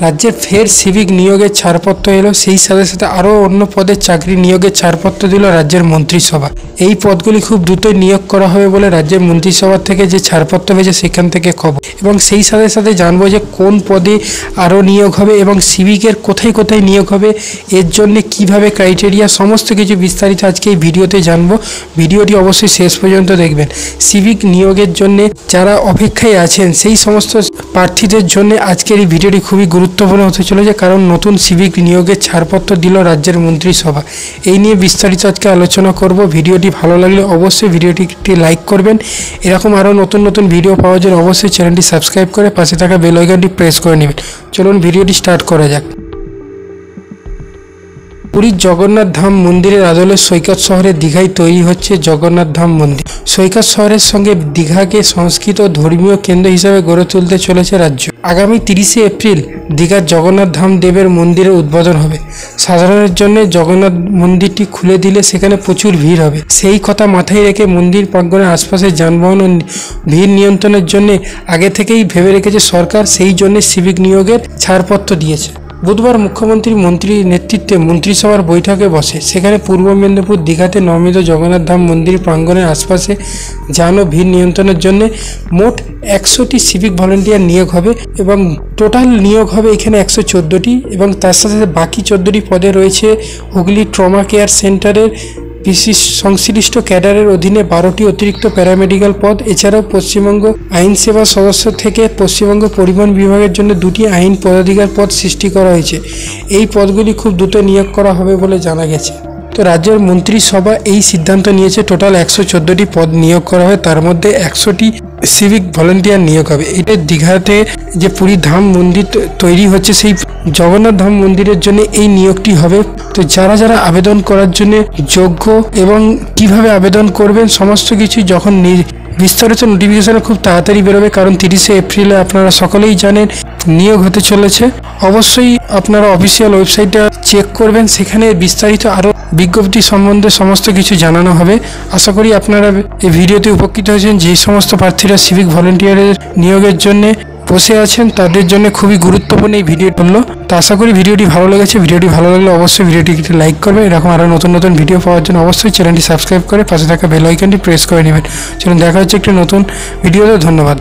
রাজ্যের ফের সিভিক নিয়োগের ছাড়পত্র এলো, সেই সাথে সাথে আরও অন্য পদের চাকরি নিয়োগের ছাড়পত্র দিল রাজ্যের মন্ত্রিসভা। এই পদগুলি খুব দ্রুতই নিয়োগ করা হবে বলে রাজ্যের মন্ত্রিসভা থেকে যে ছাড়পত্র হয়েছে সেখান থেকে খবর। এবং সেই সাথে সাথে জানবো যে কোন পদে আরও নিয়োগ হবে এবং সিভিকের কোথায় কোথায় নিয়োগ হবে, এর জন্য কিভাবে ক্রাইটেরিয়া, সমস্ত কিছু বিস্তারিত আজকে এই ভিডিওতে জানবো। ভিডিওটি অবশ্যই শেষ পর্যন্ত দেখবেন। সিভিক নিয়োগের জন্য যারা অপেক্ষায় আছেন সেই সমস্ত প্রার্থীদের জন্য আজকের এই ভিডিওটি খুবই গুরুত্বপূর্ণ হতে চলেছে, কারণ নতুন সিভিক নিয়োগের ছাড়পত্র দিল রাজ্যের মন্ত্রিসভা। এই নিয়ে বিস্তারিত আজকে আলোচনা করব। ভিডিওটি ভালো লাগলে অবশ্যই ভিডিওটি একটি লাইক করবেন। এরকম আরও নতুন নতুন ভিডিও পাওয়ার জন্য অবশ্যই চ্যানেলটি সাবস্ক্রাইব করে পাশে থাকা বেল আইকনটি প্রেস করে নেবেন। চলুন ভিডিওটি স্টার্ট করা যাক। পুরীর জগন্নাথ ধাম মন্দিরের আদলে সৈকত শহরে দীঘায় তৈরি হচ্ছে জগন্নাথ ধাম মন্দির। সৈকত শহরের সঙ্গে দীঘাকে সংস্কৃত ও ধর্মীয় কেন্দ্র হিসেবে গড়ে তুলতে চলেছে রাজ্য। আগামী 30শে এপ্রিল দীঘার জগন্নাথ ধাম দেবের মন্দিরের উদ্বোধন হবে। সাধারণের জন্য জগন্নাথ মন্দিরটি খুলে দিলে সেখানে প্রচুর ভিড় হবে। সেই কথা মাথায় রেখে মন্দির প্রাঙ্গণের আশপাশে যানবাহন ও ভিড় নিয়ন্ত্রণের জন্য আগে থেকেই ভেবে রেখেছে সরকার, সেই জন্য সিভিক নিয়োগের ছাড়পত্র দিয়েছে। বুধবার মুখ্যমন্ত্রীর নেতৃত্বে মন্ত্রিসভার বৈঠকে বসে। সেখানে পূর্ব মেদিনীপুর দীঘাতে নির্মিত জগন্নাথ ধাম মন্দির প্রাঙ্গণের আশপাশে যান ও ভিড় নিয়ন্ত্রণের জন্য মোট 100টি সিভিক ভলেন্টিয়ার নিয়োগ হবে এবং টোটাল নিয়োগ হবে এখানে 114টি এবং তার সাথে বাকি 14টি পদে রয়েছে হুগলি ট্রমা কেয়ার সেন্টারের বিশেষ সংশ্লিষ্ট ক্যাডারের অধীনে 12টি অতিরিক্ত প্যারামেডিক্যাল পদ। এছাড়াও পশ্চিমবঙ্গ আইন সেবা সদস্য থেকে পশ্চিমবঙ্গ পরিবহন বিভাগের জন্য 2টি আইন পদাধিকার পদ সৃষ্টি করা হয়েছে। এই পদগুলি খুব দ্রুত নিয়োগ করা হবে বলে জানা গেছে। তো রাজ্যের মন্ত্রিসভা এই সিদ্ধান্ত নিয়েছে টোটাল 114টি পদ নিয়োগ করা হয়, তার মধ্যে 100টি সিভিক ভলেন্টিয়ার নিয়োগ হবে। এটা দীঘাতে যে পুরী ধাম মন্দির তৈরি হচ্ছে সেই জগন্নাথ ধাম মন্দিরের জন্য এই নিয়োগটি হবে। তো যারা যারা আবেদন করার জন্য যোগ্য এবং কিভাবে আবেদন করবেন সমস্ত কিছু যখন বিস্তারিত নোটিফিকেশন খুব তাড়াতাড়ি বেরোবে, কারণ 30শে এপ্রিলে আপনারা সকলেই জানেন নিয়োগ হতে চলেছে। অবশ্যই আপনারা অফিসিয়াল ওয়েবসাইটটা চেক করবেন, সেখানে বিস্তারিত আরও বিজ্ঞপ্তি সম্বন্ধে সমস্ত কিছু জানানো হবে। আশা করি আপনারা এই ভিডিওতে উপকৃত হয়েছেন। যে সমস্ত প্রার্থীরা সিভিক ভলেন্টিয়ারের নিয়োগের জন্য বসে আছেন তাদের জন্য খুবই গুরুত্বপূর্ণ এই ভিডিওটি হলো। তো আশা করি ভিডিওটি ভালো লেগেছে। ভিডিওটি ভালো লাগলে অবশ্যই ভিডিওটি একটু লাইক করবেন। এরকম আরও নতুন নতুন ভিডিও পাওয়ার জন্য অবশ্যই চ্যানেলটি সাবস্ক্রাইব করে পাশে থাকা বেল আইকনটি প্রেস করে নেবেন। চলুন দেখা হচ্ছে একটি নতুন ভিডিওতে। ধন্যবাদ।